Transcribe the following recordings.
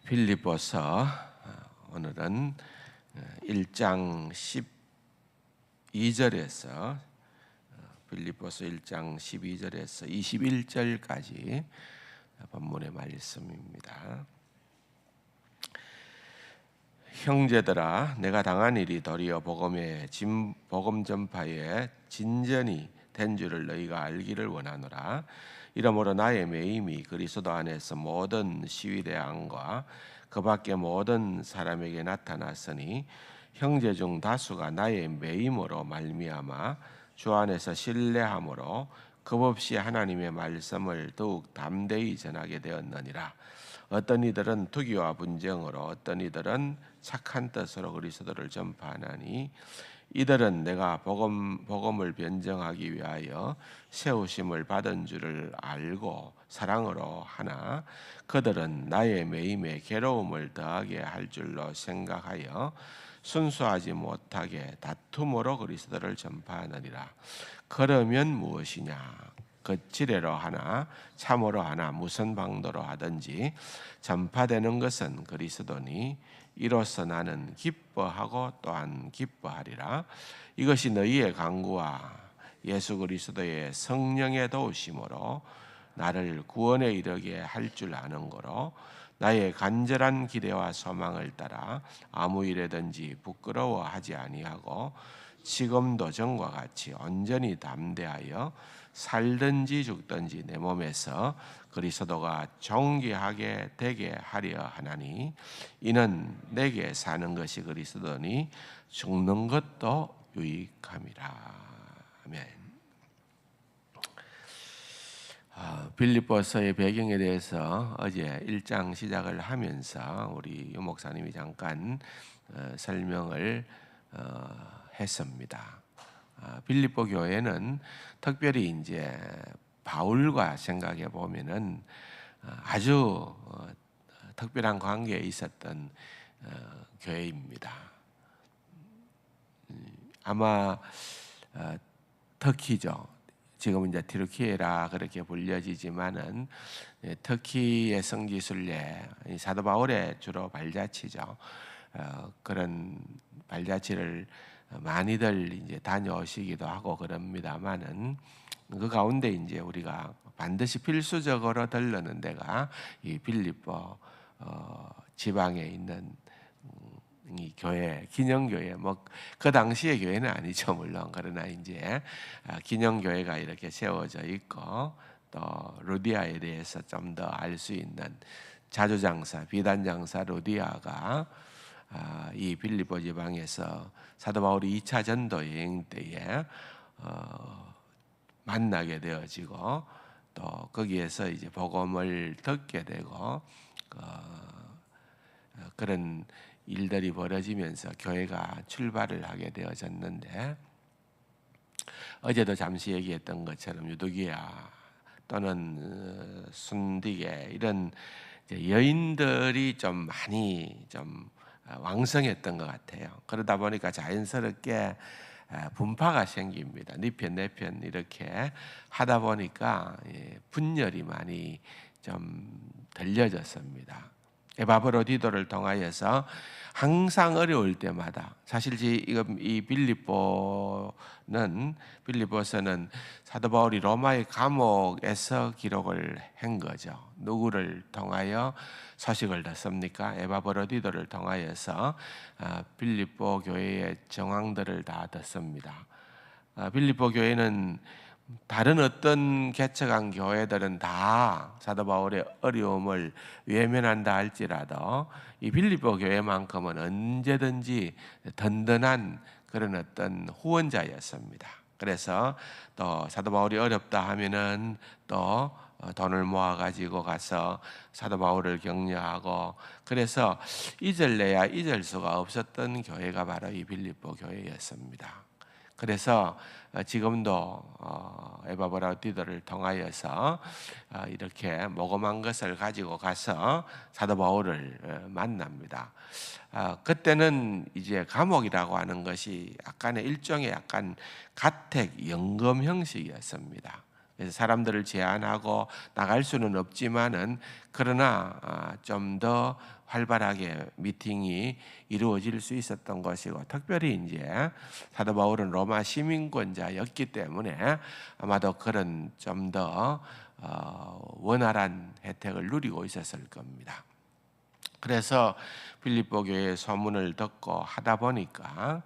빌립보서 오늘은 1장 12절에서 빌립보서 1장 12절에서 21절까지 본문의 말씀입니다. 형제들아, 내가 당한 일이 도리어 복음 전파에 진전이 된 줄을 너희가 알기를 원하노라. 이러므로 나의 매임이 그리스도 안에서 모든 시위대왕과 그 밖에 모든 사람에게 나타났으니 형제 중 다수가 나의 매임으로 말미암아 주 안에서 신뢰함으로 겁없이 하나님의 말씀을 더욱 담대히 전하게 되었느니라. 어떤 이들은 투기와 분쟁으로, 어떤 이들은 착한 뜻으로 그리스도를 전파하나니 이들은 내가 복음을 변정하기 위하여 세우심을 받은 줄을 알고 사랑으로 하나 그들은 나의 매임에 괴로움을 더하게 할 줄로 생각하여 순수하지 못하게 다툼으로 그리스도를 전파하느니라. 그러면 무엇이냐? 거칠애로 하나 참으로 하나 무슨 방도로 하든지 전파되는 것은 그리스도니 이로써 나는 기뻐하고 또한 기뻐하리라. 이것이 너희의 간구와 예수 그리스도의 성령의 도우심으로 나를 구원에 이르게 할 줄 아는 거로 나의 간절한 기대와 소망을 따라 아무 일에든지 부끄러워하지 아니하고 지금도 전과 같이 온전히 담대하여 살든지 죽든지 내 몸에서 그리스도가 존귀하게 되게 하려 하나니 이는 내게 사는 것이 그리스도니 죽는 것도 유익함이라. 아멘. 빌립보서의 배경에 대해서 어제 1장 시작을 하면서 우리 유 목사님이 잠깐 설명을 했습니다. 빌립보 교회는 특별히 이제 바울과 생각해 보면은 아주 특별한 관계에 있었던 교회입니다. 아마 터키죠. 지금 이제 튀르키예라 그렇게 불려지지만은 터키의 성지순례 사도 바울의 주로 발자취죠. 그런 발자취를 많이들 이제 다녀오시기도 하고 그럽니다만은 그 가운데 이제 우리가 반드시 필수적으로 들르는 데가 이 빌립보 지방에 있는 이 교회, 기념교회, 뭐 그 당시의 교회는 아니죠 물론. 그러나 이제 기념교회가 이렇게 세워져 있고 또 루디아에 대해서 좀 더 알 수 있는 자주장사, 비단장사 루디아가 이 빌립보 지방에서 사도 바울이 2차 전도 여행 때에 만나게 되어지고 또 거기에서 이제 복음을 듣게 되고 그런 일들이 벌어지면서 교회가 출발을 하게 되어졌는데 어제도 잠시 얘기했던 것처럼 유두기야 또는 순디게 이런 여인들이 좀 많이 좀 왕성했던 것 같아요. 그러다 보니까 자연스럽게 분파가 생깁니다. 네 편, 내 편 이렇게 하다 보니까 분열이 많이 좀 들려졌습니다. 에바브로디도를 통하여서 항상 어려울 때마다 사실 이 빌립보서는 사도 바울이 로마의 감옥에서 기록을 한 거죠. 누구를 통하여 소식을 듣습니까? 에바브로디도를 통하여서 빌립보 교회의 정황들을 다 듣습니다. 빌립보 교회는 다른 어떤 개척한 교회들은 다 사도 바울의 어려움을 외면한다 할지라도 이 빌립보 교회만큼은 언제든지 든든한 그런 어떤 후원자였습니다. 그래서 또 사도 바울이 어렵다 하면은 또 돈을 모아가지고 가서 사도 바울을 격려하고 그래서 잊을래야 잊을 수가 없었던 교회가 바로 이 빌립보 교회였습니다. 그래서 지금도 에바브로디도를 통하여서 이렇게 모금한 것을 가지고 가서 사도 바울을 만납니다. 그때는 이제 감옥이라고 하는 것이 약간의 일종의 약간 가택 연금 형식이었습니다. 그래서 사람들을 제한하고 나갈 수는 없지만은 그러나 좀 더 활발하게 미팅이 이루어질 수 있었던 것이고, 특별히 이제 사도 바울은 로마 시민권자였기 때문에 아마도 그런 좀 더 원활한 혜택을 누리고 있었을 겁니다. 그래서 빌립보 교회의 소문을 듣고 하다 보니까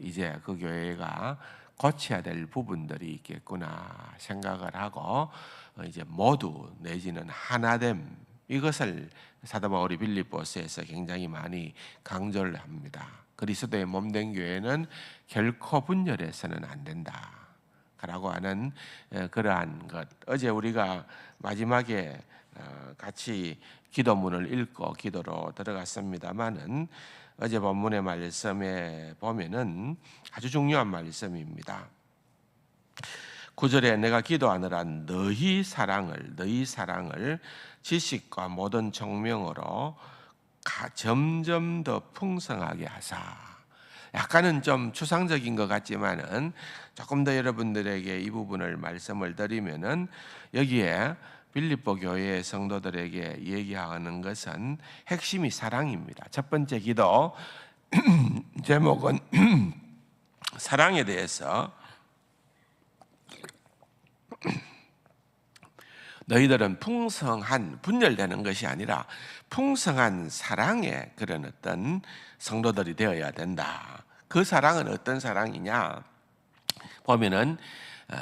이제 그 교회가 고쳐야 될 부분들이 있겠구나 생각을 하고 이제 모두 내지는 하나됨, 이것을 사도 바울이 빌립보서에서 굉장히 많이 강조를 합니다. 그리스도의 몸된 교회는 결코 분열해서는 안 된다 라고 하는 그러한 것, 어제 우리가 마지막에 같이 기도문을 읽고 기도로 들어갔습니다마는 어제 본문의 말씀에 보면은 아주 중요한 말씀입니다. 9절에 내가 기도하느라 너희 사랑을 지식과 모든 청명으로 점점 더 풍성하게 하사. 약간은 좀 추상적인 것 같지만은 조금 더 여러분들에게 이 부분을 말씀을 드리면은 여기에 빌립보 교회의 성도들에게 얘기하는 것은 핵심이 사랑입니다. 첫 번째 기도 제목은 사랑에 대해서, 너희들은 풍성한, 분열되는 것이 아니라 풍성한 사랑의 그런 어떤 성도들이 되어야 된다. 그 사랑은 어떤 사랑이냐 보면은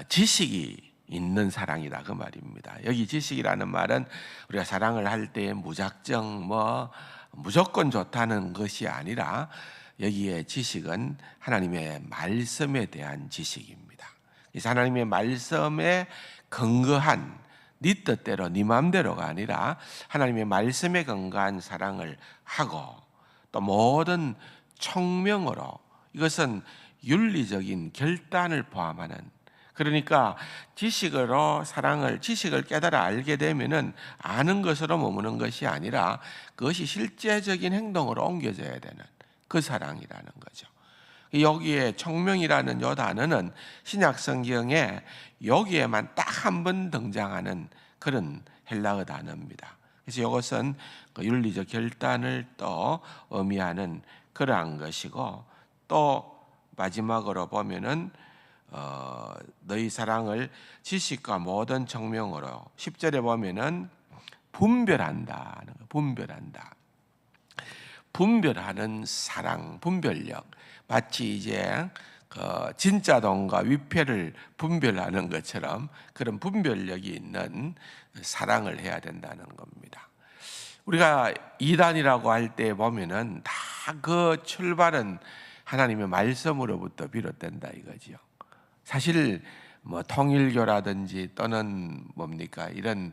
지식이 있는 사랑이다 그 말입니다. 여기 지식이라는 말은 우리가 사랑을 할 때 무작정 무조건 좋다는 것이 아니라 여기에 지식은 하나님의 말씀에 대한 지식입니다. 그래서 하나님의 말씀에 근거한, 네 뜻대로 네 마음대로가 아니라 하나님의 말씀에 근거한 사랑을 하고, 또 모든 청명으로, 이것은 윤리적인 결단을 포함하는, 그러니까 지식을 깨달아 알게 되면은 아는 것으로 머무는 것이 아니라 그것이 실제적인 행동으로 옮겨져야 되는 그 사랑이라는 거죠. 여기에 청명이라는 요 단어는 신약 성경에 여기에만 딱 한 번 등장하는 그런 헬라어 단어입니다. 그래서 이것은 그 윤리적 결단을 또 의미하는 그러한 것이고, 또 마지막으로 보면은 너희 사랑을 지식과 모든 청명으로, 10절에 보면은 분별한다. 분별하는 사랑, 분별력. 마치 이제 진짜 돈과 위패를 분별하는 것처럼 그런 분별력이 있는 사랑을 해야 된다는 겁니다. 우리가 이단이라고 할 때 보면은 다 그 출발은 하나님의 말씀으로부터 비롯된다 이거지요. 사실 통일교라든지 또는 이런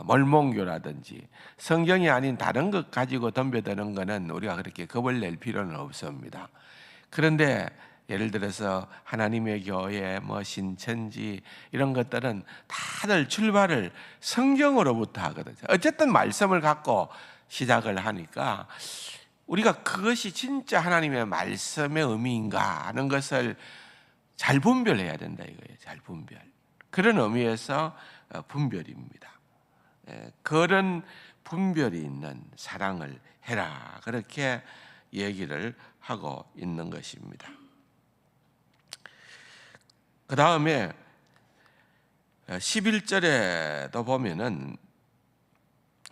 몰몬교라든지 성경이 아닌 다른 것 가지고 덤벼드는 것은 우리가 그렇게 겁을 낼 필요는 없습니다. 그런데 예를 들어서 하나님의 교회, 신천지 이런 것들은 다들 출발을 성경으로부터 하거든요. 어쨌든 말씀을 갖고 시작을 하니까 우리가 그것이 진짜 하나님의 말씀의 의미인가 하는 것을 잘 분별해야 된다 이거예요. 잘 분별. 그런 의미에서 분별입니다. 그런 분별이 있는 사랑을 해라. 그렇게 얘기를 하고 있는 것입니다. 그 다음에 11절에도 보면은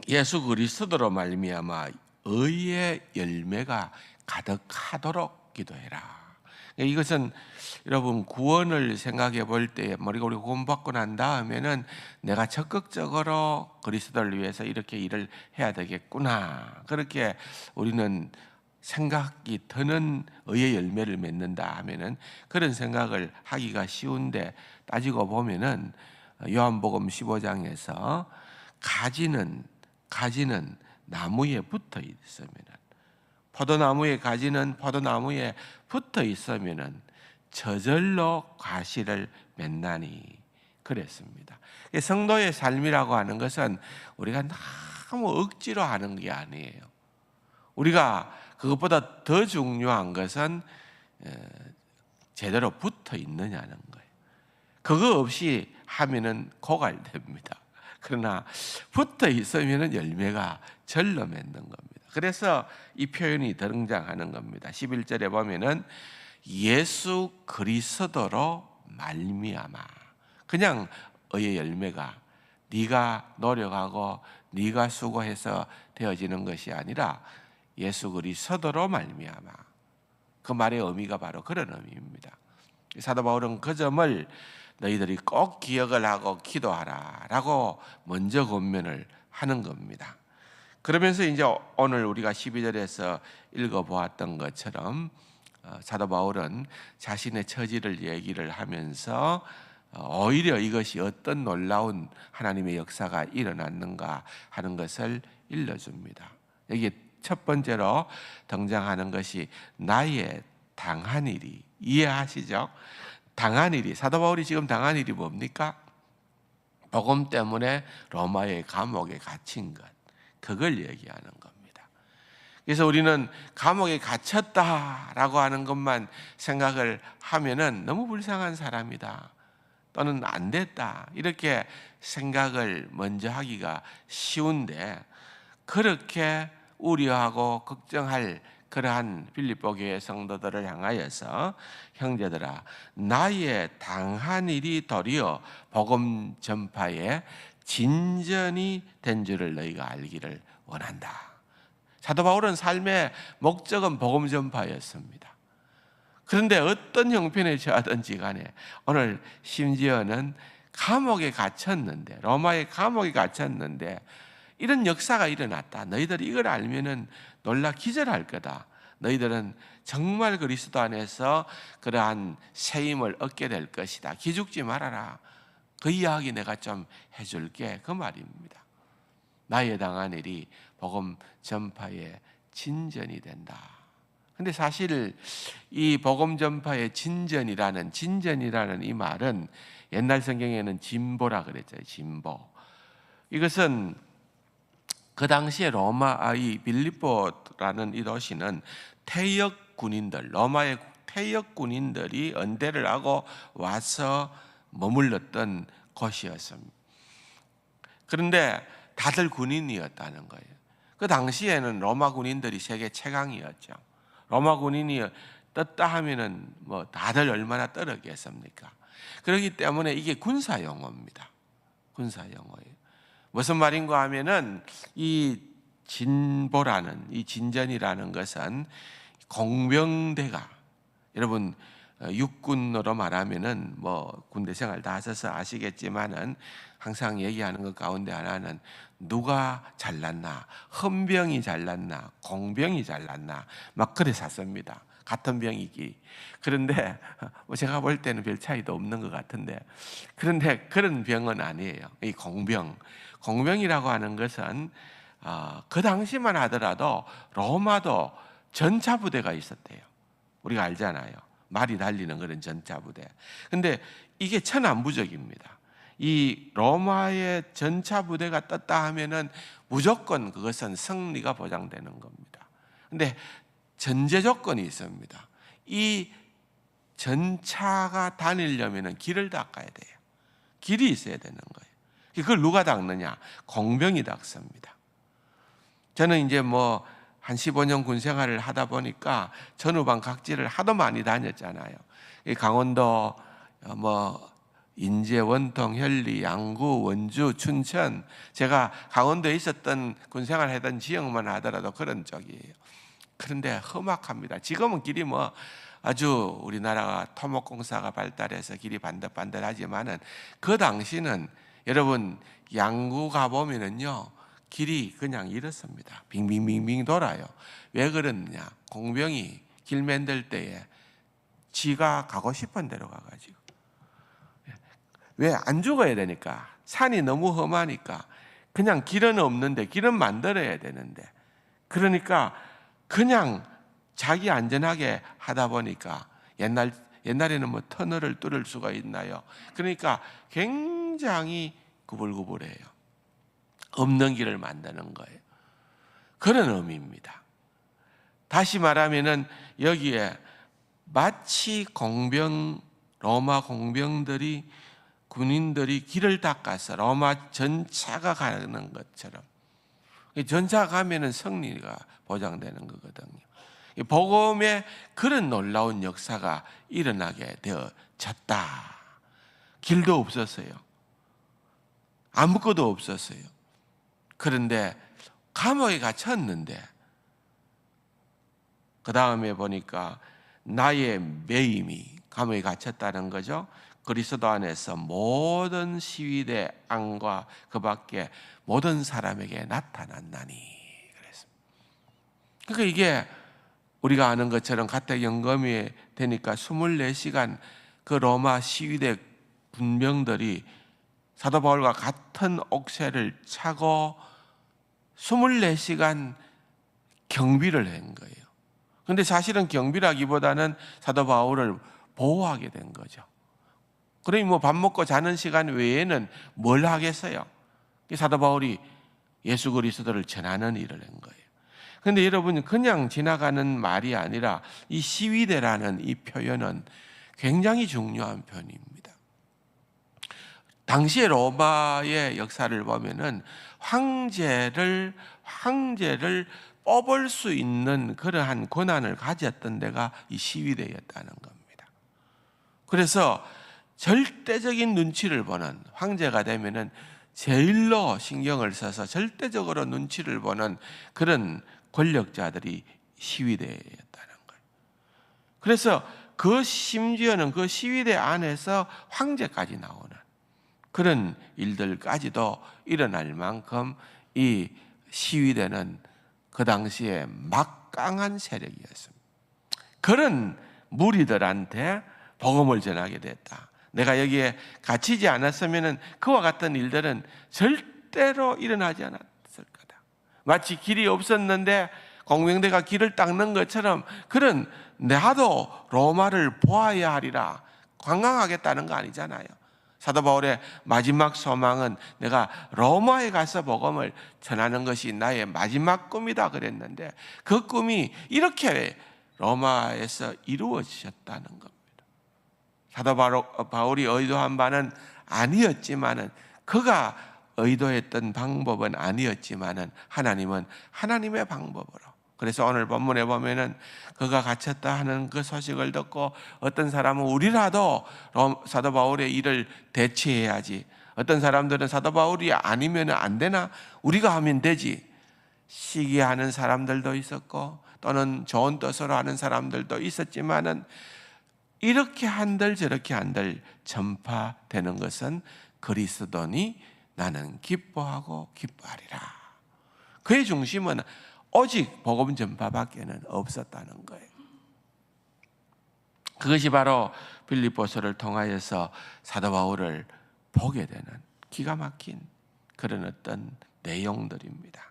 예수 그리스도로 말미암아 의의 열매가 가득하도록 기도해라. 이것은 여러분 구원을 생각해 볼 때 우리가 구원받고 난 다음에는 내가 적극적으로 그리스도를 위해서 이렇게 일을 해야 되겠구나, 그렇게 우리는 생각이 드는 의의 열매를 맺는다 하면은 그런 생각을 하기가 쉬운데, 따지고 보면은 요한복음 15장에서 가지는 나무에 붙어 있으면은, 포도나무의 가지는 포도나무에 붙어 있으면은 저절로 과실을 맺나니 그랬습니다. 성도의 삶이라고 하는 것은 우리가 너무 억지로 하는 게 아니에요. 우리가 그것보다 더 중요한 것은 제대로 붙어 있느냐는 거예요. 그거 없이 하면은 고갈됩니다. 그러나 붙어 있으면은 열매가 절로 맺는 겁니다. 그래서 이 표현이 등장하는 겁니다. 11절에 보면은 예수 그리스도로 말미암아. 그냥 의의 열매가 네가 노력하고 네가 수고해서 되어지는 것이 아니라 예수 그리스도로 말미암아. 그 말의 의미가 바로 그런 의미입니다. 사도 바울은 그 점을 너희들이 꼭 기억을 하고 기도하라라고 먼저 권면을 하는 겁니다. 그러면서 이제 오늘 우리가 12절에서 읽어보았던 것처럼 사도 바울은 자신의 처지를 얘기를 하면서 오히려 이것이 어떤 놀라운 하나님의 역사가 일어났는가 하는 것을 일러줍니다. 여기 첫 번째로 등장하는 것이 나의 당한 일이, 이해하시죠? 당한 일이, 사도 바울이 지금 당한 일이 뭡니까? 복음 때문에 로마의 감옥에 갇힌 것, 그걸 얘기하는 겁니다. 그래서 우리는 감옥에 갇혔다라고 하는 것만 생각을 하면은 너무 불쌍한 사람이다, 또는 안 됐다, 이렇게 생각을 먼저 하기가 쉬운데, 그렇게 우려하고 걱정할 그러한 빌립보 교회 성도들을 향하여서 형제들아, 나의 당한 일이 도리어 복음 전파의 진전이 된 줄을 너희가 알기를 원한다. 사도 바울은 삶의 목적은 복음 전파였습니다. 그런데 어떤 형편에 처하든지 간에 오늘 심지어는 감옥에 갇혔는데, 로마의 감옥에 갇혔는데 이런 역사가 일어났다. 너희들이 이걸 알면은 놀라 기절할 거다. 너희들은 정말 그리스도 안에서 그러한 새 힘을 얻게 될 것이다. 기죽지 말아라. 그 이야기 내가 좀 해줄게. 그 말입니다. 나의 당한 일이 복음 전파의 진전이 된다. 근데 사실 이 복음 전파의 진전이라는 이 말은 옛날 성경에는 진보라 그랬죠. 진보. 이것은 그 당시에 로마의 빌립보라는 이 도시는 퇴역 군인들, 로마의 퇴역 군인들이 은대를 하고 와서 머물렀던 곳이었습니다. 그런데 다들 군인이었다는 거예요. 그 당시에는 로마 군인들이 세계 최강이었죠. 로마 군인이 떴다 하면은 뭐 다들 얼마나 떨었겠습니까? 그렇기 때문에 이게 군사 용어입니다. 군사 용어예요. 무슨 말인가 하면은 이 진보라는, 이 진전이라는 것은 공병대가, 여러분 육군으로 말하면은 뭐 군대 생활 다 하셔서 아시겠지만은 항상 얘기하는 것 가운데 하나는 누가 잘났나, 헌병이 잘났나, 공병이 잘났나, 막 그래 샀습니다. 같은 병이기. 그런데 뭐 제가 볼 때는 별 차이도 없는 것 같은데, 그런데 그런 병은 아니에요. 이 공병이라고 하는 것은 그 당시만 하더라도 로마도 전차 부대가 있었대요. 우리가 알잖아요. 말이 달리는 그런 전차 부대. 근데 이게 천안부적입니다. 이 로마의 전차 부대가 떴다 하면은 무조건 그것은 승리가 보장되는 겁니다. 근데 전제 조건이 있습니다. 이 전차가 다니려면은 길을 닦아야 돼요. 길이 있어야 되는 거예요. 그걸 누가 닦느냐? 공병이 닦습니다. 저는 이제 뭐 한 15년 군 생활을 하다 보니까 전후방 각지를 하도 많이 다녔잖아요. 강원도 뭐 인제, 원통, 현리, 양구, 원주, 춘천, 제가 강원도에 있었던 군 생활을 하던 지역만 하더라도 그런 쪽이에요. 그런데 험악합니다. 지금은 길이 뭐 아주 우리나라가 토목공사가 발달해서 길이 반들반들하지만은 그 당시는 여러분 양구 가보면은요 길이 그냥 이렇습니다. 빙빙빙빙 돌아요. 왜 그러느냐? 공병이 길 만들 때에 지가 가고 싶은 데로 가가지고, 왜 안 죽어야 되니까, 산이 너무 험하니까 그냥 길은 없는데 길은 만들어야 되는데, 그러니까 그냥 자기 안전하게 하다 보니까 옛날에는 뭐 터널을 뚫을 수가 있나요? 그러니까 굉장히 구불구불해요. 없는 길을 만드는 거예요. 그런 의미입니다. 다시 말하면은 여기에 마치 로마 공병들이 군인들이 길을 닦아서 로마 전차가 가는 것처럼, 전차가 가면은 승리가 보장되는 거거든요. 이 복음의 그런 놀라운 역사가 일어나게 되어졌다. 길도 없었어요. 아무것도 없었어요. 그런데 감옥에 갇혔는데 그 다음에 보니까 나의 매임이, 감옥에 갇혔다는 거죠. 그리스도 안에서 모든 시위대 안과 그 밖에 모든 사람에게 나타났나니 그랬습니다. 그러니까 이게 우리가 아는 것처럼 가택 연금이 되니까 24시간 그 로마 시위대 군병들이 사도 바울과 같은 옥새를 차고 24시간 경비를 한 거예요. 그런데 사실은 경비라기보다는 사도 바울을 보호하게 된 거죠. 그러니 뭐 밥 먹고 자는 시간 외에는 뭘 하겠어요? 사도 바울이 예수 그리스도를 전하는 일을 한 거예요. 그런데 여러분, 그냥 지나가는 말이 아니라 이 시위대라는 이 표현은 굉장히 중요한 표현입니다. 당시의 로마의 역사를 보면은 황제를 뽑을 수 있는 그러한 권한을 가졌던 데가 이 시위대였다는 겁니다. 그래서 절대적인 눈치를 보는, 황제가 되면은 제일로 신경을 써서 절대적으로 눈치를 보는 그런 권력자들이 시위대였다는 거예요. 그래서 심지어는 그 시위대 안에서 황제까지 나오는 그런 일들까지도 일어날 만큼 이 시위대는 그 당시에 막강한 세력이었습니다. 그런 무리들한테 복음을 전하게 됐다. 내가 여기에 갇히지 않았으면 그와 같은 일들은 절대로 일어나지 않았을 거다. 마치 길이 없었는데 공명대가 길을 닦는 것처럼, 그런 나도 로마를 보아야 하리라 관광하겠다는 거 아니잖아요. 사도 바울의 마지막 소망은 내가 로마에 가서 복음을 전하는 것이 나의 마지막 꿈이다 그랬는데, 그 꿈이 이렇게 로마에서 이루어졌다는 겁니다. 사도 바울이 의도한 바는 아니었지만은, 그가 의도했던 방법은 아니었지만은 하나님은 하나님의 방법으로. 그래서 오늘 본문에 보면은 그가 갇혔다 하는 그 소식을 듣고 어떤 사람은 우리라도 사도 바울의 일을 대체해야지, 어떤 사람들은 사도 바울이 아니면 안 되나, 우리가 하면 되지, 시기하는 사람들도 있었고 또는 좋은 뜻으로 하는 사람들도 있었지만은, 이렇게 한들 저렇게 한들 전파되는 것은 그리스도니 나는 기뻐하고 기뻐하리라. 그의 중심은 오직 복음 전파밖에는 없었다는 거예요. 그것이 바로 빌립보서를 통하여서 사도 바울을 보게 되는 기가 막힌 그런 어떤 내용들입니다.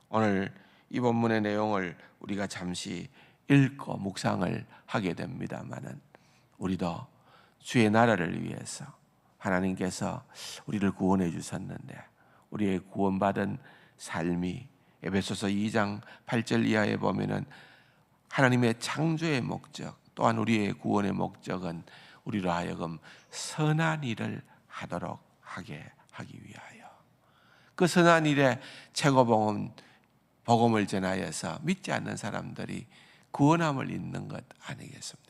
오늘 이 본문의 내용을 우리가 잠시 읽고 묵상을 하게 됩니다마는, 우리도 주의 나라를 위해서 하나님께서 우리를 구원해 주셨는데, 우리의 구원받은 삶이 에베소서 2장 8절 이하에 보면은 하나님의 창조의 목적, 또한 우리의 구원의 목적은 우리로 하여금 선한 일을 하도록 하게 하기 위하여, 그 선한 일의 최고봉은 복음을 전하여서 믿지 않는 사람들이 구원함을 잇는 것 아니겠습니까?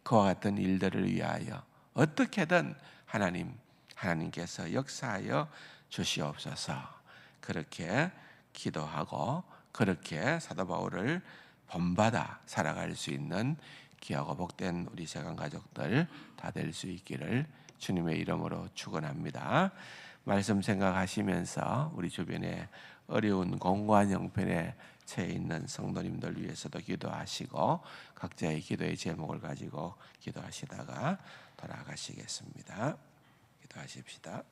그와 같은 일들을 위하여 어떻게든 하나님께서 역사하여 주시옵소서, 그렇게 기도하고 그렇게 사도 바울을 본받아 살아갈 수 있는 귀하고 복된 우리 세관 가족들 다 될 수 있기를 주님의 이름으로 축원합니다. 말씀 생각하시면서 우리 주변에 어려운 공고한 형편에 처해 있는 성도님들 위해서도 기도하시고, 각자의 기도의 제목을 가지고 기도하시다가 돌아가시겠습니다. 기도하십시다.